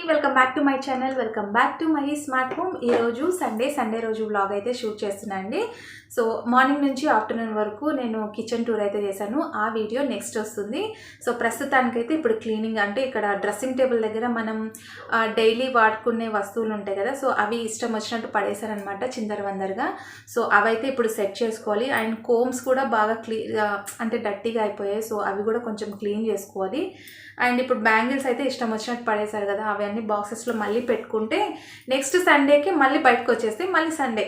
Welcome back to my channel. Welcome back to my smart home. ఈరోజు Sunday రోజు vlog అయితే shoot చేస్తున్నాను అండి. సో మార్నింగ్ నుంచి ఆఫ్టర్నూన్ వరకు నేను కిచెన్ టూర్ అయితే చేశాను. ఆ వీడియో నెక్స్ట్ వస్తుంది. సో ప్రస్తుతానికైతే ఇప్పుడు క్లీనింగ్, అంటే ఇక్కడ డ్రెస్సింగ్ టేబుల్ దగ్గర మనం డైలీ వాడుకునే వస్తువులు ఉంటాయి కదా, సో అవి ఇష్టం వచ్చినట్టు పడేశారనమాట చిందరవందరగా. సో అవైతే ఇప్పుడు సెట్ చేసుకోవాలి. అండ్ కోమ్స్ కూడా బాగా అంటే డట్టిగా అయిపోయాయి. సో అవి కూడా కొంచెం క్లీన్ చేసుకోవాలి. అండ్ ఇప్పుడు బ్యాంగిల్స్ అయితే ఇష్టం వచ్చినట్టు పడేశారు కదా, అవన్నీ బాక్సెస్లో మళ్ళీ పెట్టుకుంటే నెక్స్ట్ సండేకి మళ్ళీ బయటకు వచ్చేస్తాయి, మళ్ళీ సండే.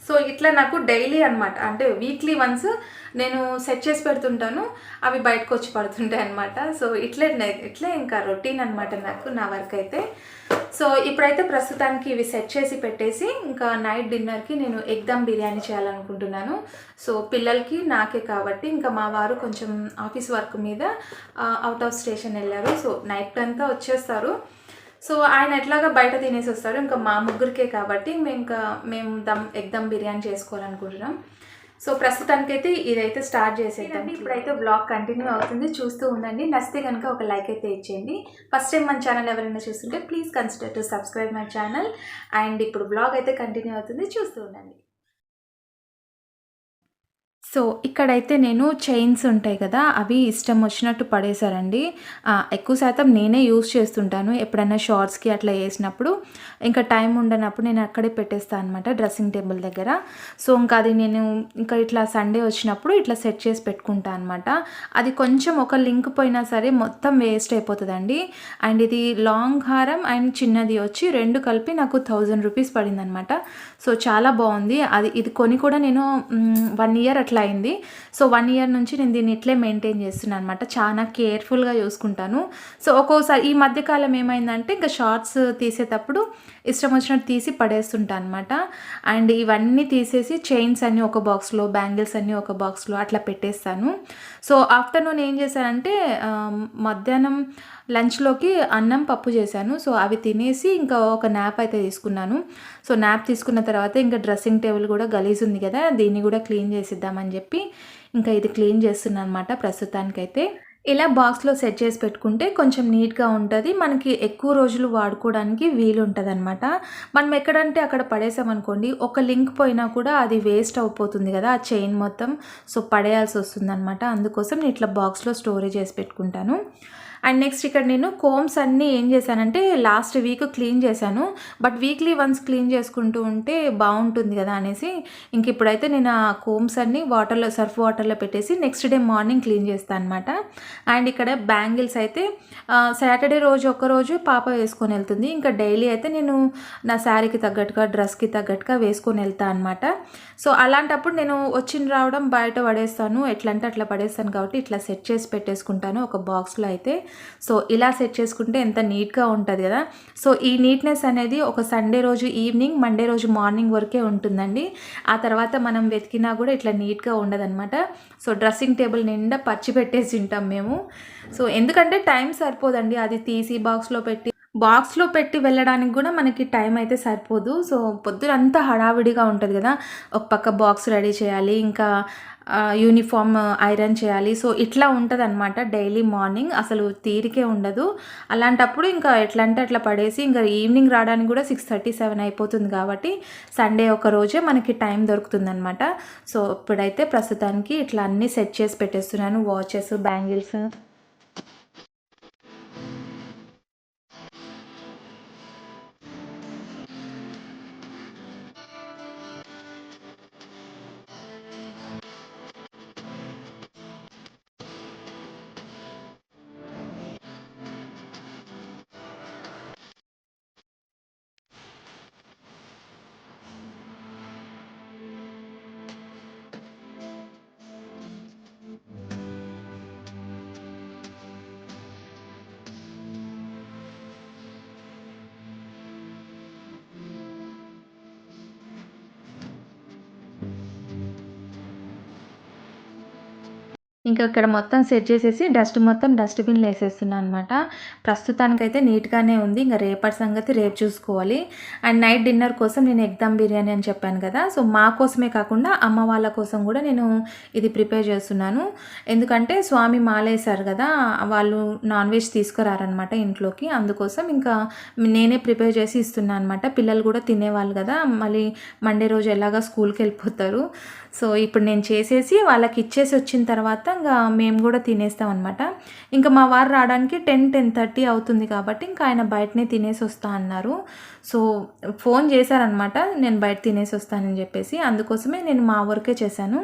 సో ఇట్లా నాకు డైలీ అనమాట, అంటే వీక్లీ వన్స్ నేను సెట్ చేసి పెడుతుంటాను, అవి బయటకు వచ్చి పడుతుంటాయి అనమాట. సో ఇట్లే ఇంకా రొటీన్ అనమాట నాకు, నా వర్క్ అయితే. సో ఇప్పుడైతే ప్రస్తుతానికి ఇవి సెట్ చేసి పెట్టేసి ఇంకా నైట్ డిన్నర్కి నేను ఎగ్ దమ్ బిర్యానీ చేయాలనుకుంటున్నాను. సో పిల్లలకి నాకే కాబట్టి, ఇంకా మా వారు కొంచెం ఆఫీస్ వర్క్ మీద అవుట్ ఆఫ్ స్టేషన్ వెళ్ళారు. సో నైట్ అంతా వచ్చేస్తారు. సో ఆయన ఎట్లాగా బయట తినేసి వస్తారు, ఇంకా మా ముగ్గురికే కాబట్టి మేము ఎగ్ దమ్ బిర్యానీ చేసుకోవాలనుకుంటున్నాం. సో ప్రస్తుతానికైతే ఇదైతే స్టార్ట్ చేసేద్దాం. ఇప్పుడైతే బ్లాగ్ కంటిన్యూ అవుతుంది, చూస్తూ ఉండండి. నచ్చితే కనుక ఒక లైక్ అయితే ఇచ్చేయండి. ఫస్ట్ టైం మన ఛానల్ ఎవరైనా చూస్తుంటే please consider to subscribe my channel. And ఇప్పుడు బ్లాగ్ అయితే కంటిన్యూ అవుతుంది, చూస్తూ ఉండండి. సో ఇక్కడైతే నేను చైన్స్ ఉంటాయి కదా, అవి ఇష్టం వచ్చినట్టు పడేశారండి. ఎక్కువ శాతం నేనే యూస్ చేస్తుంటాను, ఎప్పుడైనా షార్ట్స్కి అట్లా వేసినప్పుడు. ఇంకా టైం ఉండనప్పుడు నేను అక్కడే పెట్టేస్తాను అనమాట, డ్రెస్సింగ్ టేబుల్ దగ్గర. సో ఇంకా అది నేను ఇంకా ఇట్లా సండే వచ్చినప్పుడు ఇట్లా సెట్ చేసి పెట్టుకుంటాను అనమాట. అది కొంచెం ఒక లింక్ పోయినా సరే మొత్తం వేస్ట్ అయిపోతుందండి. అండ్ ఇది లాంగ్ హారం అండ్ చిన్నది వచ్చి రెండు కలిపి నాకు 1000 రూపీస్ పడింది అనమాట. సో చాలా బాగుంది. ఇది కొని కూడా నేను 1 ఇయర్ అట్లా అయింది. సో 1 ఇయర్ నుంచి నేను దీన్ని ఇట్లే మెయింటైన్ చేస్తున్నాను అనమాట, చాలా కేర్ఫుల్గా చూసుకుంటాను. సో ఒక్కోసారి ఈ మధ్యకాలం ఏమైందంటే ఇంకా షార్ట్స్ తీసేటప్పుడు ఇష్టం వచ్చినట్టు తీసి పడేస్తుంటాను అనమాట. అండ్ ఇవన్నీ తీసేసి చైన్స్ అన్నీ ఒక బాక్స్లో, బ్యాంగిల్స్ అన్నీ ఒక బాక్స్లో అట్లా పెట్టేస్తాను. సో ఆఫ్టర్నూన్ ఏం చేశానంటే మధ్యాహ్నం లంచ్లోకి అన్నం పప్పు చేశాను. సో అవి తినేసి ఇంకా ఒక న్యాప్ అయితే తీసుకున్నాను. సో న్యాప్ తీసుకున్న తర్వాత ఇంకా డ్రెస్సింగ్ టేబుల్ కూడా గలీజ్ ఉంది కదా, దీన్ని కూడా క్లీన్ చేసిద్దామని చెప్పి ఇంకా ఇది క్లీన్ చేస్తున్నాను అనమాట ప్రస్తుతానికైతే. ఇలా బాక్స్లో సెట్ చేసి పెట్టుకుంటే కొంచెం నీట్గా ఉంటుంది, మనకి ఎక్కువ రోజులు వాడుకోవడానికి వీలు ఉంటుంది అనమాట. మనం ఎక్కడంటే అక్కడ పడేసామనుకోండి, ఒక లింక్ పోయినా కూడా అది వేస్ట్ అయిపోతుంది కదా ఆ చైన్ మొత్తం. సో పడేయాల్సి వస్తుంది అనమాట. అందుకోసం నేను ఇట్లా బాక్స్లో స్టోరేజ్ చేసి పెట్టుకుంటాను. అండ్ నెక్స్ట్ ఇక్కడ నేను కోమ్స్ అన్నీ ఏం చేశానంటే లాస్ట్ వీక్ క్లీన్ చేశాను, బట్ వీక్లీ వన్స్ క్లీన్ చేసుకుంటూ ఉంటే బాగుంటుంది కదా అనేసి ఇంక ఇప్పుడైతే నేను ఆ కోమ్స్ అన్నీ సర్ఫ్ వాటర్లో పెట్టేసి నెక్స్ట్ డే మార్నింగ్ క్లీన్ చేస్తాను అనమాట. అండ్ ఇక్కడ బ్యాంగిల్స్ అయితే సాటర్డే రోజు ఒక్కరోజు పాప వేసుకొని వెళ్తుంది, ఇంకా డైలీ అయితే నేను నా శారీకి తగ్గట్టుగా, డ్రెస్కి తగ్గట్టుగా వేసుకొని వెళ్తాను అనమాట. సో అలాంటప్పుడు నేను రావడం బయట పడేస్తాను, ఎట్లా అంటే అట్లా పడేస్తాను కాబట్టి ఇట్లా సెట్ చేసి పెట్టేసుకుంటాను ఒక బాక్స్లో అయితే. సో ఇలా సెట్ చేసుకుంటే ఎంత నీట్గా ఉంటుంది కదా. సో ఈ నీట్నెస్ అనేది ఒక సండే రోజు ఈవినింగ్, మండే రోజు మార్నింగ్ వరకే ఉంటుందండి. ఆ తర్వాత మనం వెతికినా కూడా ఇట్లా నీట్గా ఉండదన్నమాట. సో డ్రెస్సింగ్ టేబుల్ నిండా పచ్చి పెట్టేసి ఉంటాం మేము. సో ఎందుకంటే టైం సరిపోదండి, అది తీసి బాక్స్లో పెట్టి వెళ్ళడానికి కూడా మనకి టైం అయితే సరిపోదు. సో పొద్దునంతా హడావిడిగా ఉంటుంది కదా, ఒక పక్క బాక్స్ రెడీ చేయాలి, ఇంకా యూనిఫామ్ ఐరన్ చేయాలి. సో ఇట్లా ఉంటుంది అనమాట డైలీ మార్నింగ్, అసలు తీరికే ఉండదు. అలాంటప్పుడు ఇంకా ఎట్లా అంటే అట్లా పడేసి ఇంకా ఈవినింగ్ రావడానికి కూడా 6:30-7 అయిపోతుంది కాబట్టి సండే ఒక రోజే మనకి టైం దొరుకుతుంది అనమాట. సో ఇప్పుడైతే ప్రస్తుతానికి ఇట్లా అన్నీ సెట్ చేసి పెట్టేస్తున్నాను, వాచెస్, బ్యాంగిల్స్. ఇంకా ఇక్కడ మొత్తం సెట్ చేసేసి మొత్తం డస్ట్‌బిన్‌లో ఏసేస్తున్నాను అనమాట. ప్రస్తుతానికైతే నీట్‌గానే ఉంది. ఇంక రేపటి సంగతి రేపు చూసుకోవాలి. అండ్ నైట్ డిన్నర్ కోసం నేను ఎగ్ దమ్ బిర్యానీ అని చెప్పాను కదా! సో, మా కోసమే కాకుండా అమ్మ వాళ్ళ కోసం కూడా నేను ఇది ప్రిపేర్ చేస్తున్నాను. ఎందుకంటే స్వామి మాలేశారు కదా! వాళ్ళు నాన్ వెజ్ తీసుకురారనమాట ఇంట్లోకి. అందుకోసం ఇంకా నేనే ప్రిపేర్ చేసి ఇస్తున్నా అనమాట. పిల్లలు కూడా తినేవాళ్ళు కదా! మళ్ళీ మండే రోజు ఎలాగా స్కూల్‌కెళ్ళిపోతారు. సో, ఇప్పుడు నేను చేసేసి వాళ్ళకి ఇచ్చేసి వచ్చిన తర్వాత ఇంక మేము కూడా తినేస్తాం అనమాట. ఇంకా మా వారు రావడానికి 10:30 అవుతుంది కాబట్టి ఇంకా ఆయన బయటనే తినేసి వస్తా అన్నారు. సో, ఫోన్ చేశారనమాట నేను బయట తినేసి వస్తానని చెప్పేసి. అందుకోసమే నేను మా వరకే చేశాను.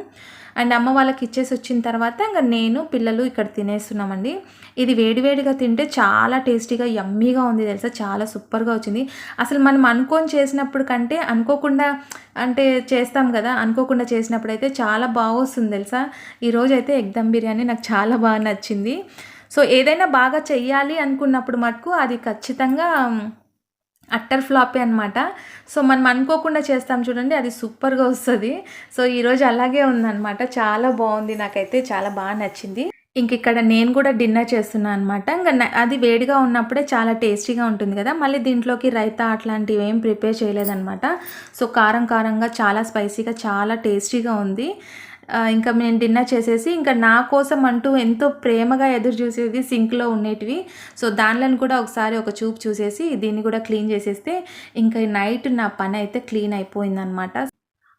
అండ్ అమ్మ వాళ్ళకి ఇచ్చేసి వచ్చిన తర్వాత ఇంక నేను పిల్లలు ఇక్కడ తినేస్తున్నామండి. ఇది వేడివేడిగా తింటే చాలా టేస్టీగా యమ్మీగా ఉంది తెలుసా, చాలా సూపర్గా వచ్చింది. అసలు మనం అనుకోని చేసినప్పుడు కంటే అనుకోకుండా అంటే చేస్తాం కదా, అనుకోకుండా చేసినప్పుడు అయితే చాలా బాగా వస్తుంది తెలుసా. ఈరోజైతే ఎగ్ దమ్ బిర్యానీ నాకు చాలా బాగా నచ్చింది. సో, ఏదైనా బాగా చెయ్యాలి అనుకున్నప్పుడు మటుకు అది ఖచ్చితంగా అట్టర్ ఫ్లాపే అనమాట. సో, మనం అనుకోకుండా చేస్తాం చూడండి, అది సూపర్‌గా వస్తది. సో, ఈరోజు అలాగే ఉందనమాట. చాలా బాగుంది. నాకైతే చాలా బాగా నచ్చింది. ఇక్కడ నేను కూడా డిన్నర్ చేస్తున్నా అనమాట. అది వేడిగా ఉన్నప్పుడే చాలా టేస్టీగా ఉంటుంది కదా! మళ్ళీ దీంట్లోకి రైతా అట్లాంటివి ఏం ప్రిపేర్ చేయలేదనమాట. సో, కారం కారంగా చాలా స్పైసీగా చాలా టేస్టీగా ఉంది. ఇంకా నేను డిన్నర్ చేసేసి ఇంకా నా కోసం అంటూ ఎంతో ప్రేమగా ఎదురు చూసేది సింక్లో ఉండేటివి. సో, దానిలను కూడా ఒకసారి ఒక చూపు చూసేసి దీన్ని కూడా క్లీన్ చేసేస్తే ఇంకా నైట్ నా పని అయితే క్లీన్ అయిపోయిందనమాట.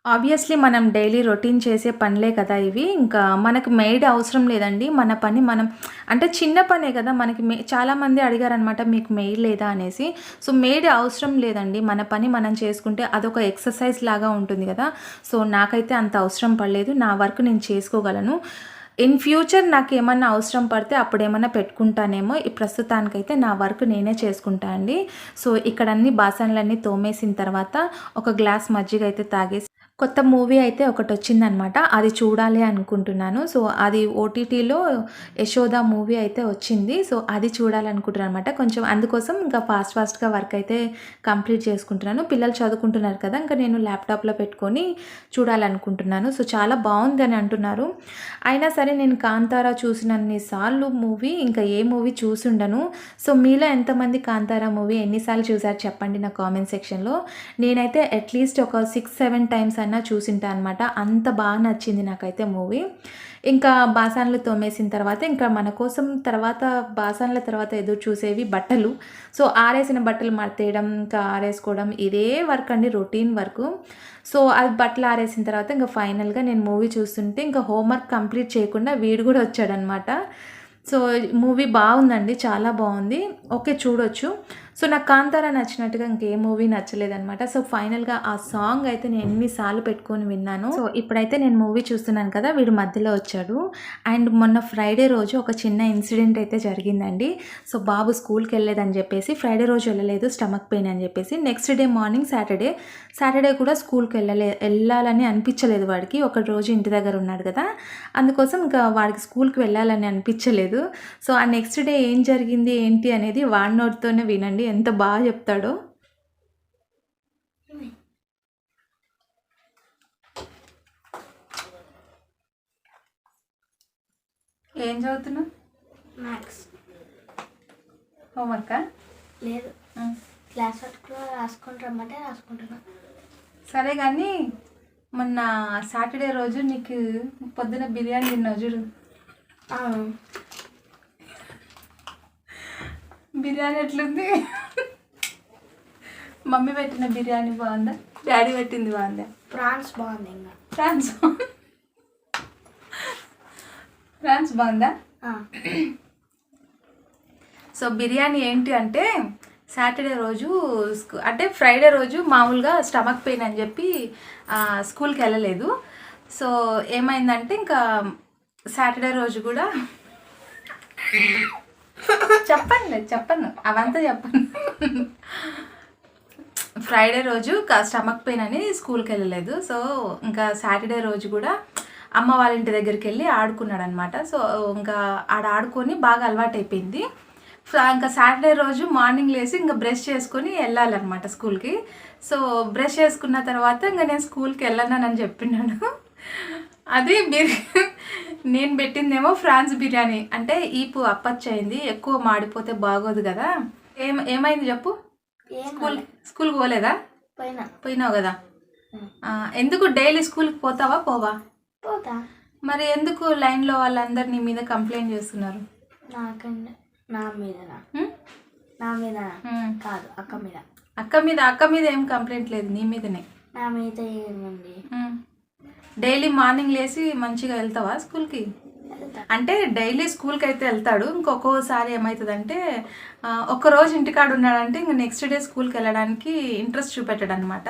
ఆబ్వియస్లీ మనం డైలీ రొటీన్ చేసే పనులే కదా ఇవి. ఇంకా మనకు మెయిడ్ అవసరం లేదండి. మన పని మనం అంటే చిన్న పనే కదా మనకి. చాలామంది అడిగారనమాట మీకు మెయిడ్ లేదా అనేసి. సో, మెయిడ్ అవసరం లేదండి. మన పని మనం చేసుకుంటే అదొక ఎక్సర్సైజ్ లాగా ఉంటుంది కదా. సో, నాకైతే అంత అవసరం పడలేదు. నా వర్క్ నేను చేసుకోగలను. ఇన్ ఫ్యూచర్ నాకు ఏమన్నా అవసరం పడితే అప్పుడు ఏమన్నా పెట్టుకుంటానేమో. ఈ ప్రస్తుతానికైతే నా వర్క్ నేనే చేసుకుంటా అండి. సో, ఇక్కడ అన్ని బాసనలన్నీ తోమేసిన తర్వాత ఒక గ్లాస్ మజ్జిగ అయితే తాగేసి కొత్త మూవీ అయితే ఒకటి వచ్చిందనమాట. అది చూడాలి అనుకుంటున్నాను. సో, అది ఓటీటీలో యశోద మూవీ అయితే వచ్చింది. సో, అది చూడాలనుకుంటున్నాను అనమాట. కొంచెం అందుకోసం ఇంకా ఫాస్ట్గా వర్క్ అయితే కంప్లీట్ చేసుకుంటున్నాను. పిల్లలు చదువుకుంటున్నారు కదా, ఇంకా నేను ల్యాప్టాప్లో పెట్టుకొని చూడాలనుకుంటున్నాను. సో, చాలా బాగుందని అంటున్నారు. అయినా సరే నేను కాంతారా చూసినన్ని సార్లు మూవీ ఇంకా ఏ మూవీ చూసుండను. సో, మీలో ఎంతమంది కాంతారా మూవీ ఎన్నిసార్లు చూసారు చెప్పండి నా కామెంట్ సెక్షన్లో. నేనైతే అట్లీస్ట్ ఒక 6-7 టైమ్స్ అన్నా చూసింటా అనమాట. అంత బాగా నచ్చింది నాకైతే మూవీ. ఇంకా బాసనలు తోమేసిన తర్వాత ఇంకా మన కోసం బాసనల తర్వాత ఎదురు చూసేవి బట్టలు. సో, ఆరేసిన బట్టలు మడతేయడం ఇంకా ఆరేసుకోవడం ఇదే వర్క్ అండి, రొటీన్ వర్క్. సో, అది బట్టలు ఆరేసిన తర్వాత ఇంకా ఫైనల్గా నేను మూవీ చూస్తుంటే ఇంకా హోంవర్క్ కంప్లీట్ చేయకుండా వీడు కూడా వచ్చాడనమాట. సో, మూవీ బాగుందండి, చాలా బాగుంది. ఓకే, చూడొచ్చు. సో, నాకు కాంతారా నచ్చినట్టుగా ఇంకే మూవీ నచ్చలేదనమాట. సో, ఫైనల్గా ఆ సాంగ్ అయితే నేను ఎన్నిసార్లు పెట్టుకొని విన్నాను. సో, ఇప్పుడైతే నేను మూవీ చూస్తున్నాను కదా, వీడు మధ్యలో వచ్చాడు. అండ్ మొన్న ఫ్రైడే రోజు ఒక చిన్న ఇన్సిడెంట్ అయితే జరిగిందండి. సో, బాబు స్కూల్కి వెళ్ళలేదని చెప్పేసి ఫ్రైడే రోజు వెళ్ళలేదు, స్టమక్ పెయిన్ అని చెప్పేసి. నెక్స్ట్ డే మార్నింగ్ సాటర్డే కూడా స్కూల్కి వెళ్ళాలని అనిపించలేదు వాడికి. ఒక రోజు ఇంటి దగ్గర ఉన్నాడు కదా, అందుకోసం ఇంకా వాడికి స్కూల్కి వెళ్ళాలని అనిపించలేదు. సో, ఆ నెక్స్ట్ డే ఏం జరిగింది ఏంటి అనేది వాడి నోటితోనే వినండి, ఎంత బాగా చెప్తాడో. ఏం చదువుతున్నావు? మ్యాథ్స్. హోంవర్క్ లేదు, క్లాస్ వర్క్ రాసుకొని రమ్మంటే రాసుకుంటున్నా. సరే కానీ మొన్న సాటర్డే రోజు నీకు పొద్దున బిర్యానీ తిన్నావు చూడు, బిర్యానీ ఎట్లుంది? మమ్మీ పెట్టిన బిర్యానీ బాగుందా, డాడీ పెట్టింది బాగుందా? ప్రాన్స్ బాగుంది. ఇంకా ప్రాన్స్ బాగుందా? సో, బిర్యానీ ఏంటి అంటే సాటర్డే రోజు అంటే ఫ్రైడే రోజు మామూలుగా స్టమక్ పెయిన్ అని చెప్పి స్కూల్కి వెళ్ళలేదు. సో, ఏమైందంటే ఇంకా సాటర్డే రోజు కూడా చెప్పను అవంతా చెప్పను. ఫ్రైడే రోజు స్టమక్ పెయిన్ అని స్కూల్కి వెళ్ళలేదు. సో, ఇంకా సాటర్డే రోజు కూడా అమ్మ వాళ్ళ ఇంటి దగ్గరికి వెళ్ళి ఆడుకున్నాడు అనమాట. సో, ఇంకా ఆడుకొని బాగా అలవాటు అయిపోయింది. ఇంకా సాటర్డే రోజు మార్నింగ్ లేసి ఇంకా బ్రష్ చేసుకొని వెళ్ళాలన్నమాట స్కూల్కి. సో, బ్రష్ చేసుకున్న తర్వాత ఇంకా నేను స్కూల్కి వెళ్ళానని చెప్పినాడు. అది నేను పెట్టిందేమో ఫ్రాన్స్ బిర్యానీ, అంటే ఈపు అప్పచ్చయింది, ఎక్కువ మాడిపోతే బాగోదు కదా. ఏమైంది చెప్పు? ఏం స్కూల్కి పోలేదా? పోయినావు కదా. ఎందుకు డైలీ స్కూల్కి పోతావా పోవా? పోతా. మరి ఎందుకు లైన్లో వాళ్ళందరు నీ మీద కంప్లైంట్ చేస్తున్నారు? నాకండి నా మీదనా? నా మీద కాదు, అక్క మీద. అక్క మీద ఏం కంప్లైంట్ లేదు, నీ మీదనే. నా మీద ఏమండి? డైలీ మార్నింగ్ లేచి మంచిగా వెళ్తావా స్కూల్కి? అంటే డైలీ స్కూల్కి అయితే వెళ్తాడు, ఇంకొకసారి ఏమవుతుందంటే ఒక్కరోజు ఇంటికాడు ఉన్నాడంటే ఇంక నెక్స్ట్ డే స్కూల్కి వెళ్ళడానికి ఇంట్రెస్ట్ చూపెట్టాడు అనమాట.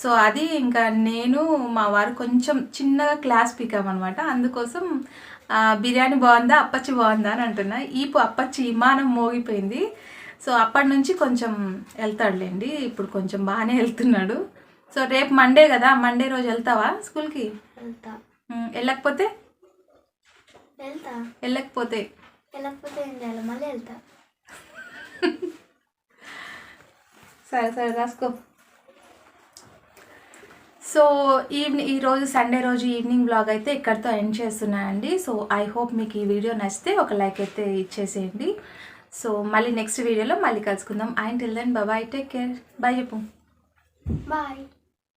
సో అది ఇంకా నేను మా వారు కొంచెం చిన్నగా క్లాస్ పీకామన్నమాట. అందుకోసం బిర్యానీ బాగుందా అప్పచ్చి బాగుందా అని అంటున్నా. ఈపు అప్పచ్చి విమానం మోగిపోయింది. సో అప్పటి నుంచి కొంచెం వెళ్తాడులేండి, ఇప్పుడు కొంచెం బాగానే వెళ్తున్నాడు. సో రేపు మండే కదా, మండే రోజు వెళ్తావా స్కూల్కి? వెళ్ళకపోతే వెళ్ళకపోతే ఏం చేయాలి? మళ్ళీ వెళ్తా. సరే రాసుకో. సో ఈరోజు సండే రోజు ఈవినింగ్ బ్లాగ్ అయితే ఇక్కడితో ఎండ్ చేస్తున్నానండి. సో ఐ హోప్ మీకు ఈ వీడియో నచ్చితే ఒక లైక్ అయితే ఇచ్చేసేయండి. సో మళ్ళీ నెక్స్ట్ వీడియోలో మళ్ళీ కలుసుకుందాం. And till then bye, take care. Bye చెప్పు. బాయ్.